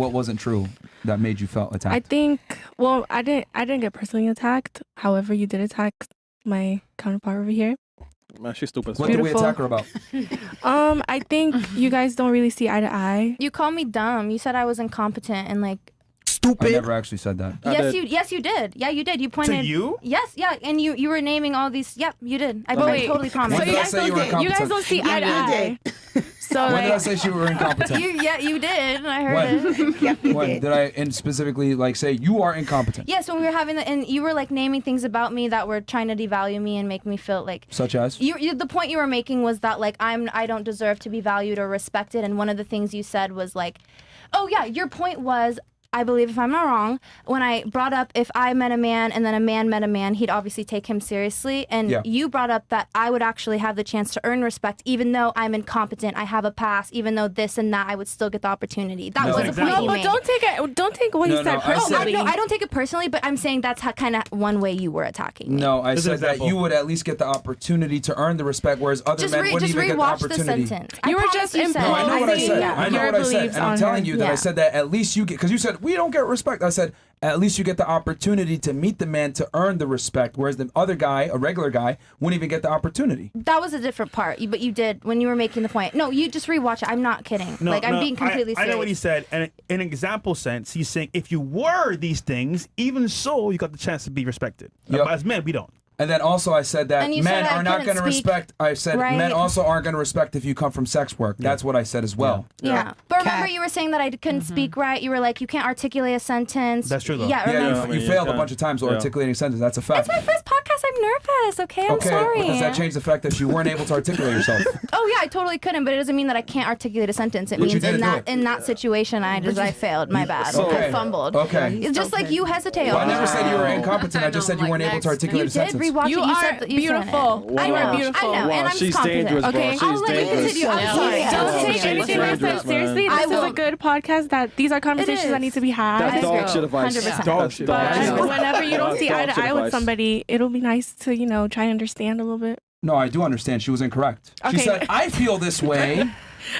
what wasn't true that made you felt attacked? I think, well, I didn't get personally attacked. However, you did attack my counterpart over here. Man, she's stupid. What did we attack her about? I think you guys don't really see eye to eye. You called me dumb. You said I was incompetent and like Stupid. I never actually said that. Yes, you did. Yeah, you did. You pointed. To you? Yes, yeah, and you were naming all these. Yep, you did. I totally promise. When did I say you were incompetent? You guys don't see eye to eye. So when did I say you were incompetent? You did. I heard it. Yep, you When did. did I specifically like say you are incompetent? Yes, when we were having and you were like naming things about me that were trying to devalue me and make me feel like. Such as? The point you were making was that like I don't deserve to be valued or respected, and one of the things you said was like, oh yeah, your point was. I believe, if I'm not wrong, when I brought up if I met a man and then a man met a man, he'd obviously take him seriously. And you brought up that I would actually have the chance to earn respect, even though I'm incompetent, I have a past, even though this and that, I would still get the opportunity. That was the point you made. Don't take what he said personally. I don't take it personally, but I'm saying that's kind of one way you were attacking me. No, I said that you would at least get the opportunity to earn the respect, whereas other men wouldn't even get the opportunity. The sentence. You were just imposing. No, I know what I said. I know what I said, and I'm telling you that Yeah. I said that at least you get, because you said we don't get respect. I said at least you get the opportunity to meet the man to earn the respect, whereas the other guy, a regular guy, wouldn't even get the opportunity. That was a different part, but you did when you were making the point. No, you just rewatch it. I'm not kidding. I'm being completely serious. I know what he said, and in an example sense, he's saying if you were these things, even so, you got the chance to be respected. Yep. But as men, we don't. And then also I said that men are not going to respect. I said men also aren't going to respect if you come from sex work. That's what I said as well. Yeah. But remember you were saying that I couldn't speak right. You were like, you can't articulate a sentence. That's true though. Yeah, you failed a bunch of times articulating a sentence. That's a fact. It's my first podcast. I'm nervous. Okay, I'm sorry. Does that change the fact that you weren't able to articulate yourself? Oh yeah, I totally couldn't, but it doesn't mean that I can't articulate a sentence. It means in that situation I failed. My bad. I fumbled. Okay. It's just like you hesitate. Well, I never said you were incompetent. I just said you weren't able to articulate a sentence. You did rewatch it. You said beautiful. I You are beautiful. I know, and I'm she's confident. dangerous, Okay, bro. I'll She's let you dangerous. continue. I'm sorry. Don't take anything I said seriously. This is a good podcast. That these are conversations that need to be had. That's dog shit advice. 100%. Dog shit advice. But whenever you don't see eye to eye with advice. somebody, it'll be nice to try and understand a little bit. No, I do understand. She was incorrect. Okay. She said, I feel this way,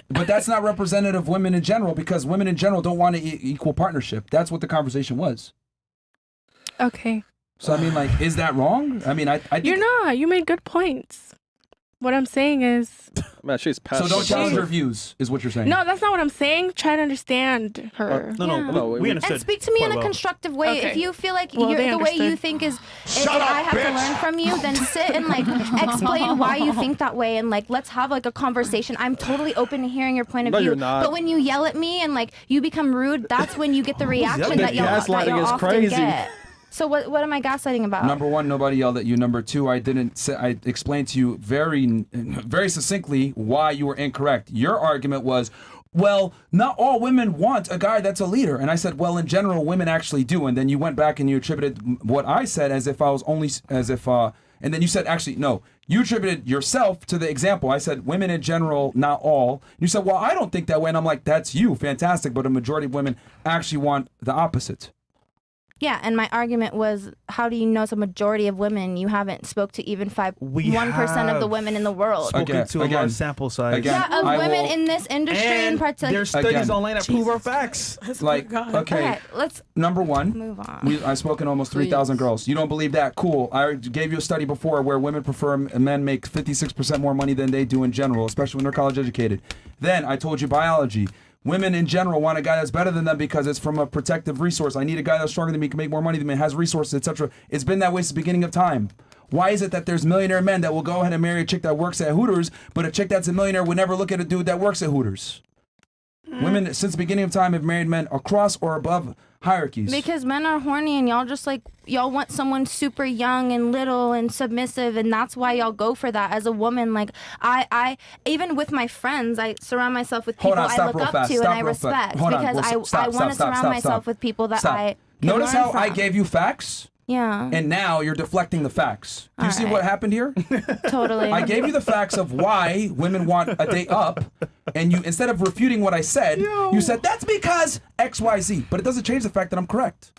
but that's not representative of women in general because women in general don't want to equal partnership. That's what the conversation was. Okay. So, I mean, like, is that wrong? I mean, I think... You're not. You made good points. What I'm saying is... Man, she's So passionate. don't challenge her views, is what you're saying. No, that's not what I'm saying. Try to understand her. No, we understood. And speak to me in a constructive way. Okay. If you feel like Well, they the way you understood. think is, if I have to learn from you, then sit and like explain why you think that way, and like let's have like a conversation. I'm totally open to hearing your point of view. you're not. But when you yell at me and like you become rude, that's when you get the reaction that you'll Gaslighting is often crazy. get. So what am I gaslighting about? Number one, nobody yelled at you. Number two, I explained to you very succinctly why you were incorrect. Your argument was, well, not all women want a guy that's a leader. And I said, well, in general, women actually do. And then you went back and you attributed what I said as if I was only, and then you said, actually, no, you attributed yourself to the example. I said, women in general, not all. You said, well, I don't think that way. And I'm like, that's you. Fantastic. But a majority of women actually want the opposite. Yeah, and my argument was, how do you know it's a majority of women? You haven't spoke to even 1% of the women in the world. Spoken to a large sample size. Again, Yeah, of women in this industry in particular. There's studies online that prove our facts. Like, okay, let's number one, move on. I've spoken to almost 3,000 girls. You don't believe that? Cool. I gave you a study before where women prefer men make 56% more money than they do in general, especially when they're college educated. Then I told you biology. Women in general want a guy that's better than them because it's from a protective resource. I need a guy that's stronger than me, can make more money than me, has resources, etc. It's been that way since the beginning of time. Why is it that there's millionaire men that will go ahead and marry a chick that works at Hooters, but a chick that's a millionaire would never look at a dude that works at Hooters? Women, since the beginning of time, have married men across or above hierarchies. Because men are horny and y'all want someone super young and little and submissive, and that's why y'all go for that. As a woman, like I even with my friends, I surround myself with people I look up to and I respect because I want to surround myself with people that I can Notice learn how from. I gave you facts? Yeah. And now you're deflecting the facts. Do you see what happened here? Totally. I gave you the facts of why women want a date up, and you, instead of refuting what I said, you said that's because X, Y, Z. But it doesn't change the fact that I'm correct.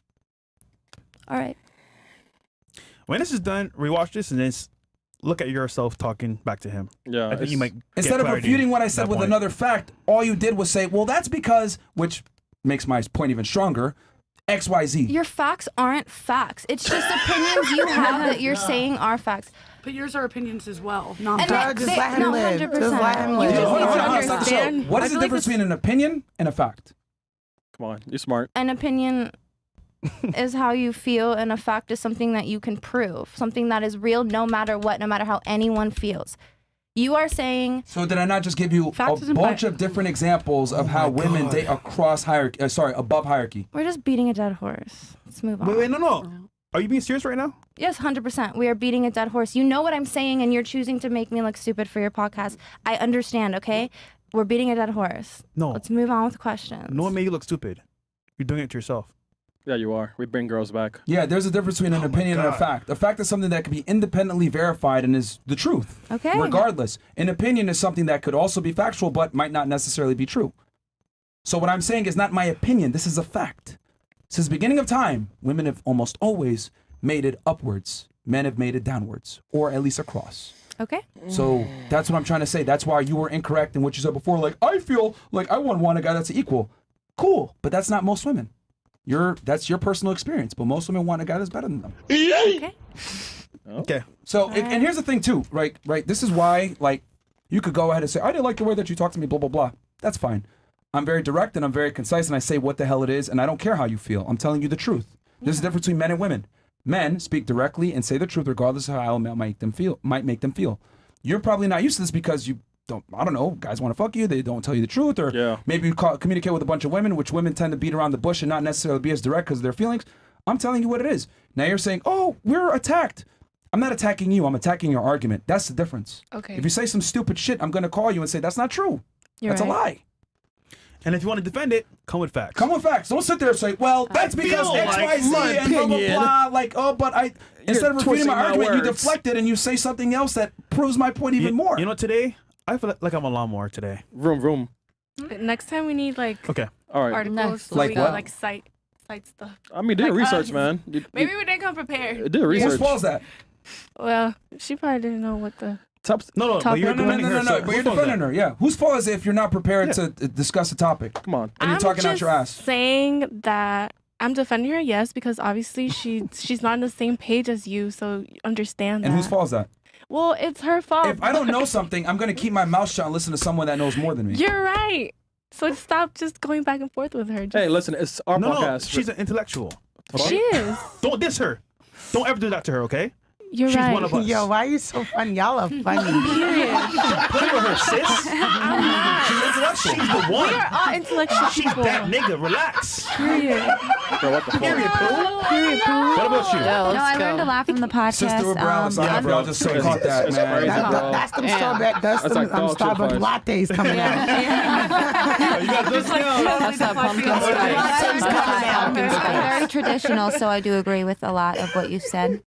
All right. When this is done, rewatch this and then look at yourself talking back to him. Yeah. I think you might Instead of refuting what I said with another fact, all you did was say, well, that's because, which makes my point even stronger. XYZ. Your facts aren't facts. It's just opinions you have that you're saying are facts. But yours are opinions as well, not And facts. they- Just let him no, live. 100%. Just let him You live. just Hold need on, to hold on, stop the show. understand. What I is the feel like difference this- between an opinion and a fact? Come on, you're smart. An opinion is how you feel, and a fact is something that you can prove, something that is real no matter what, no matter how anyone feels. You are saying So did I not just give you Fact is a bunch implied. of different examples of how women date across hierarchy? Above hierarchy. we're just beating a dead horse. Let's move on. Wait, no. Are you being serious right now? Yes, 100%. We are beating a dead horse. You know what I'm saying, and you're choosing to make me look stupid for your podcast. I understand, okay? We're beating a dead horse. No. Let's move on with questions. No one made you look stupid. You're doing it to yourself. Yeah, you are. We bring girls back. Yeah, there's a difference between an opinion and a God. fact. A fact is something that can be independently verified and is the truth. Okay. Regardless. An opinion is something that could also be factual but might not necessarily be true. So what I'm saying is not my opinion. This is a fact. Since the beginning of time, women have almost always made it upwards. Men have made it downwards, or at least across. Okay. So that's what I'm trying to say. That's why you were incorrect in what you said before. Like, I feel like I want a guy that's equal. Cool, but that's not most women. That's your personal experience, but most women want a guy that's better than them. Okay. Okay. So, and here's the thing too, right? This is why, like, you could go ahead and say, I didn't like the way that you talked to me, blah, blah, blah. That's fine. I'm very direct and I'm very concise and I say what the hell it is and I don't care how you feel. I'm telling you the truth. There's a difference between men and women. Men speak directly and say the truth regardless of how it might make them feel. You're probably not used to this because you don't, I don't know, guys want to fuck you, they don't tell you the truth, or Yeah. maybe you communicate with a bunch of women, which women tend to beat around the bush and not necessarily be as direct because of their feelings. I'm telling you what it is. Now you're saying, oh, we're attacked. I'm not attacking you, I'm attacking your argument. That's the difference. Okay. If you say some stupid shit, I'm going to call you and say, that's not true. You're That's right. a lie. And if you want to defend it, come with facts. Come with facts. Don't sit there and say, well, that's because feel X, like Y, Z, my and blah, blah, opinion. blah. Like, oh, but instead of repeating twisting my my argument, you words. deflect it and you say something else that proves my point even more. You know, today, I feel like I'm a lawnmower today. Vroom. Next time we need like Okay. All right. articles so Like we can what? like cite stuff. I mean, did Like research, us. man. Maybe we didn't come prepared. Did Whose research. fault is that? Well, she probably didn't know what the. No, but Topic. you're No, defending her. but you're defending her, yeah. Whose fault is it if you're not prepared to discuss a topic? Come on. And you're talking out your ass. Saying that I'm defending her, yes, because obviously she's not on the same page as you, so you understand that. And whose fault is that? Well, it's her fault. If I don't know something, I'm going to keep my mouth shut and listen to someone that knows more than me. You're right. So stop just going back and forth with her. Just, Hey, listen, it's our No, podcast. she's an intellectual. she is. Don't diss her. Don't ever do that to her, okay? You're She's right. one of us. Yo, why are you so funny? Y'all are funny. Play with her, sis. She's intellectual. She's the one. We are all intellectual She's people. that nigga. Relax. Period. Bro, what the fuck? Period, Pooh. Period. Pooh. What about you? No, I learned a lot from the podcast. Sister with brown side, yeah, bro. bro. Just so caught that, It's man. crazy. That's them That's like dog shit Starbucks vibes. lattes coming out. You got this now. That's that pumpkin spice. Something's coming out. I'm very traditional, so I do agree with a lot of what you said.